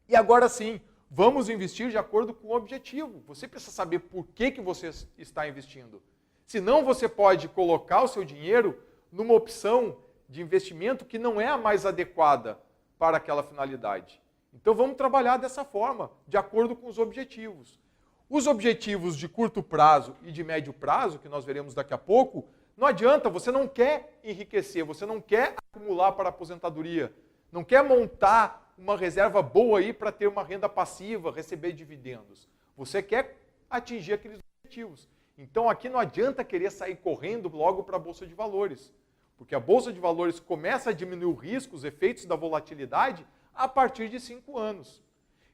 E agora sim, vamos investir de acordo com o objetivo. Você precisa saber por que você está investindo. Senão você pode colocar o seu dinheiro numa opção de investimento que não é a mais adequada para aquela finalidade. Então vamos trabalhar dessa forma, de acordo com os objetivos. Os objetivos de curto prazo e de médio prazo, que nós veremos daqui a pouco, não adianta, você não quer enriquecer, você não quer acumular para a aposentadoria, não quer montar uma reserva boa aí para ter uma renda passiva, receber dividendos. Você quer atingir aqueles objetivos. Então aqui não adianta querer sair correndo logo para a Bolsa de Valores, porque a Bolsa de Valores começa a diminuir o risco, os efeitos da volatilidade, a partir de 5 anos.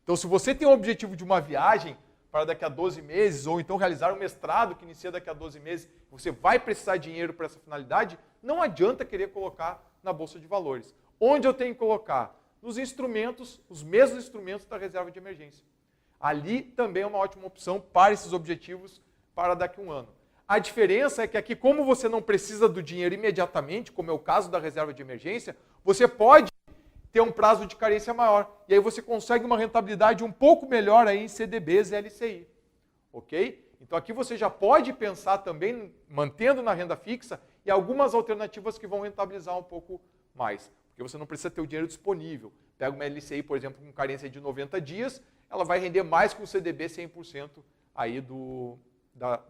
Então se você tem o objetivo de uma viagem para daqui a 12 meses, ou então realizar um mestrado que inicia daqui a 12 meses, você vai precisar de dinheiro para essa finalidade, não adianta querer colocar na Bolsa de Valores. Onde eu tenho que colocar? Nos instrumentos, os mesmos instrumentos da reserva de emergência. Ali também é uma ótima opção para esses objetivos para daqui a um ano. A diferença é que aqui, como você não precisa do dinheiro imediatamente, como é o caso da reserva de emergência, você pode ter um prazo de carência maior. E aí você consegue uma rentabilidade um pouco melhor aí em CDBs e LCI. Ok? Então aqui você já pode pensar também, mantendo na renda fixa, e algumas alternativas que vão rentabilizar um pouco mais. Porque você não precisa ter o dinheiro disponível. Pega uma LCI, por exemplo, com carência de 90 dias, ela vai render mais que um CDB 100% aí do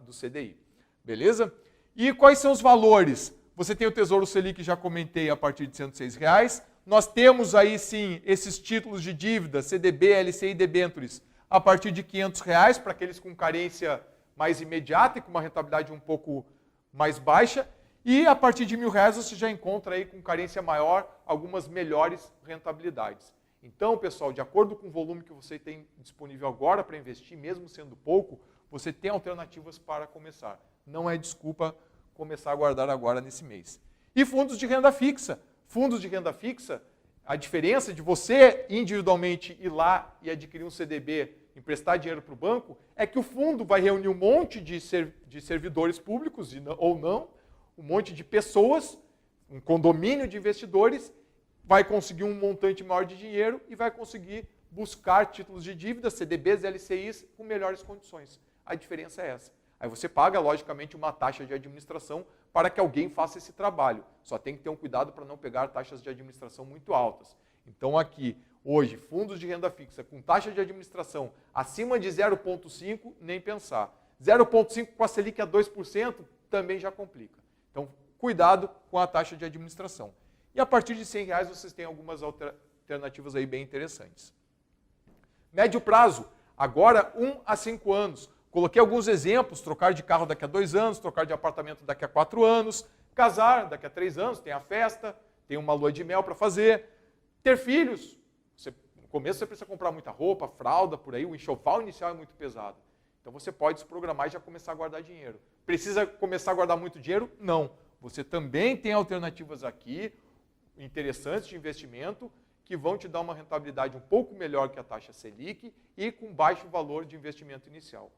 CDI. Beleza? E quais são os valores? Você tem o Tesouro Selic, já comentei, a partir de R$ 106. Nós temos aí sim esses títulos de dívida, CDB, LCI e debêntures, a partir de R$ 500, para aqueles com carência mais imediata e com uma rentabilidade um pouco mais baixa. E a partir de R$ 1.000 você já encontra aí com carência maior algumas melhores rentabilidades. Então, pessoal, de acordo com o volume que você tem disponível agora para investir, mesmo sendo pouco, você tem alternativas para começar. Não é desculpa começar a guardar agora nesse mês. E fundos de renda fixa. Fundos de renda fixa, a diferença de você individualmente ir lá e adquirir um CDB, emprestar dinheiro para o banco, é que o fundo vai reunir um monte de servidores públicos, ou não, um monte de pessoas, um condomínio de investidores, vai conseguir um montante maior de dinheiro e vai conseguir buscar títulos de dívida, CDBs, LCIs, com melhores condições. A diferença é essa. Aí você paga, logicamente, uma taxa de administração para que alguém faça esse trabalho. Só tem que ter um cuidado para não pegar taxas de administração muito altas. Então aqui, hoje, fundos de renda fixa com taxa de administração acima de 0,5, nem pensar. 0,5 com a Selic a 2% também já complica. Então, cuidado com a taxa de administração. E a partir de R$ 100 vocês têm algumas alternativas aí bem interessantes. Médio prazo, agora 1 a 5 anos. Coloquei alguns exemplos, trocar de carro daqui a 2 anos, trocar de apartamento daqui a 4 anos, casar daqui a 3 anos, tem a festa, tem uma lua de mel para fazer, ter filhos. No começo você precisa comprar muita roupa, fralda, por aí, o enxoval inicial é muito pesado. Então você pode se programar e já começar a guardar dinheiro. Precisa começar a guardar muito dinheiro? Não. Você também tem alternativas aqui, interessantes de investimento, que vão te dar uma rentabilidade um pouco melhor que a taxa Selic e com baixo valor de investimento inicial.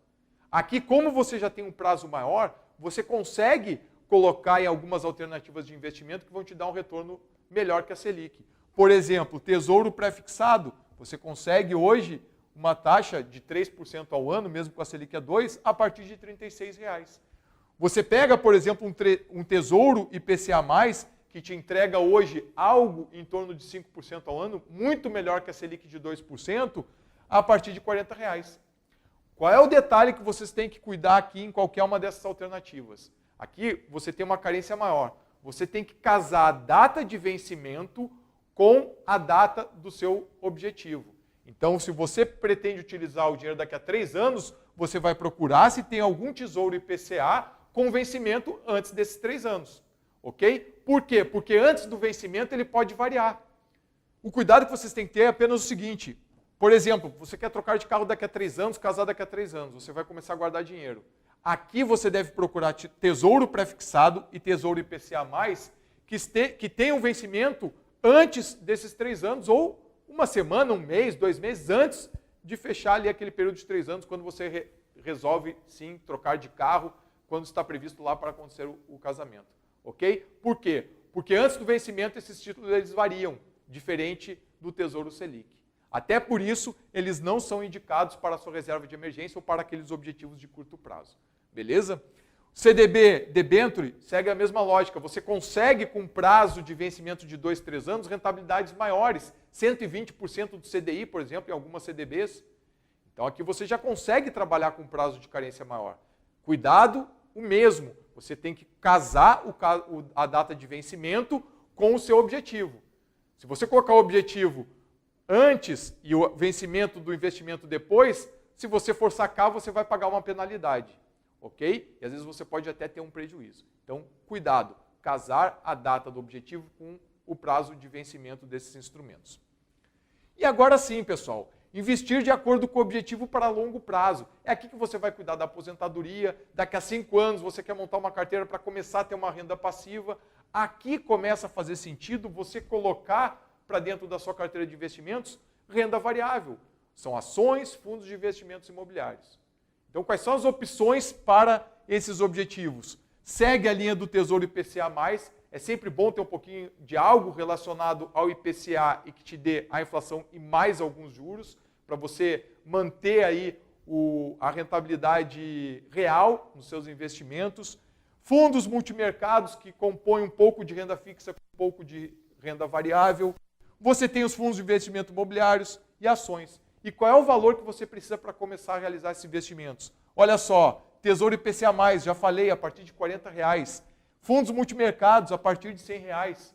Aqui, como você já tem um prazo maior, você consegue colocar em algumas alternativas de investimento que vão te dar um retorno melhor que a Selic. Por exemplo, Tesouro Pré-fixado, você consegue hoje uma taxa de 3% ao ano, mesmo com a Selic a 2%, a partir de R$ 36. Você pega, por exemplo, um Tesouro IPCA+, que te entrega hoje algo em torno de 5% ao ano, muito melhor que a Selic de 2%, a partir de R$ 40. Qual é o detalhe que vocês têm que cuidar aqui em qualquer uma dessas alternativas? Aqui você tem uma carência maior. Você tem que casar a data de vencimento com a data do seu objetivo. Então, se você pretende utilizar o dinheiro daqui a 3 anos, você vai procurar se tem algum tesouro IPCA com vencimento antes desses 3 anos. Ok? Por quê? Porque antes do vencimento ele pode variar. O cuidado que vocês têm que ter é apenas o seguinte. Por exemplo, você quer trocar de carro daqui a 3 anos, casar daqui a 3 anos, você vai começar a guardar dinheiro. Aqui você deve procurar Tesouro Pré-fixado e Tesouro IPCA+, que tenham vencimento antes desses 3 anos, ou uma semana, um mês, 2 meses antes de fechar ali aquele período de 3 anos, quando você resolve, sim, trocar de carro, quando está previsto lá para acontecer o casamento. Ok? Por quê? Porque antes do vencimento esses títulos eles variam, diferente do Tesouro Selic. Até por isso, eles não são indicados para a sua reserva de emergência ou para aqueles objetivos de curto prazo. Beleza? CDB, debenture, segue a mesma lógica. Você consegue, com prazo de vencimento de 2, 3 anos, rentabilidades maiores. 120% do CDI, por exemplo, em algumas CDBs. Então, aqui você já consegue trabalhar com prazo de carência maior. Cuidado, o mesmo. Você tem que casar a data de vencimento com o seu objetivo. Se você colocar o objetivo antes e o vencimento do investimento depois, se você for sacar, você vai pagar uma penalidade. Ok? E às vezes você pode até ter um prejuízo. Então, cuidado. Casar a data do objetivo com o prazo de vencimento desses instrumentos. E agora sim, pessoal, investir de acordo com o objetivo para longo prazo. É aqui que você vai cuidar da aposentadoria, daqui a 5 anos você quer montar uma carteira para começar a ter uma renda passiva. Aqui começa a fazer sentido você colocar para dentro da sua carteira de investimentos renda variável. São ações, fundos de investimentos imobiliários. Então, quais são as opções para esses objetivos? Segue a linha do Tesouro IPCA+, é sempre bom ter um pouquinho de algo relacionado ao IPCA e que te dê a inflação e mais alguns juros, para você manter aí a rentabilidade real nos seus investimentos. Fundos multimercados que compõem um pouco de renda fixa com um pouco de renda variável. Você tem os fundos de investimento imobiliários e ações. E qual é o valor que você precisa para começar a realizar esses investimentos? Olha só, Tesouro IPCA+, já falei, a partir de R$40. Fundos multimercados, a partir de R$100.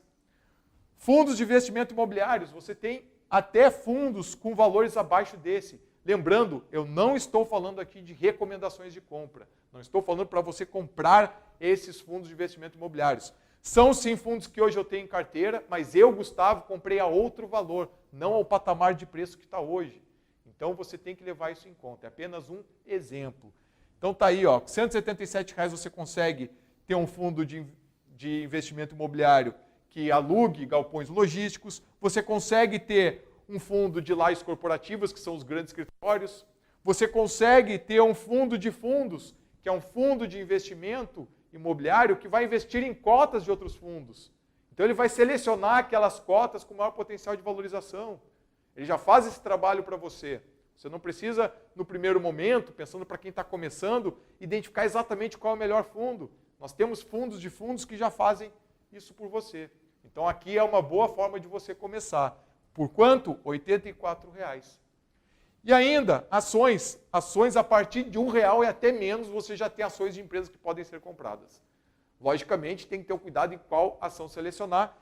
Fundos de investimento imobiliários, você tem até fundos com valores abaixo desse. Lembrando, eu não estou falando aqui de recomendações de compra. Não estou falando para você comprar esses fundos de investimento imobiliários. São sim fundos que hoje eu tenho em carteira, mas eu, Gustavo, comprei a outro valor, não ao patamar de preço que está hoje. Então você tem que levar isso em conta. É apenas um exemplo. Então tá aí, ó, com R$177 você consegue ter um fundo de investimento imobiliário que alugue galpões logísticos. Você consegue ter um fundo de lajes corporativas, que são os grandes escritórios. Você consegue ter um fundo de fundos, que é um fundo de investimento imobiliário que vai investir em cotas de outros fundos. Então ele vai selecionar aquelas cotas com maior potencial de valorização. Ele já faz esse trabalho para você. Você não precisa, no primeiro momento, pensando para quem está começando, identificar exatamente qual é o melhor fundo. Nós temos fundos de fundos que já fazem isso por você. Então aqui é uma boa forma de você começar. Por quanto? R$84. E ainda, ações. Ações a partir de R$1 e até menos, você já tem ações de empresas que podem ser compradas. Logicamente, tem que ter o cuidado em qual ação selecionar.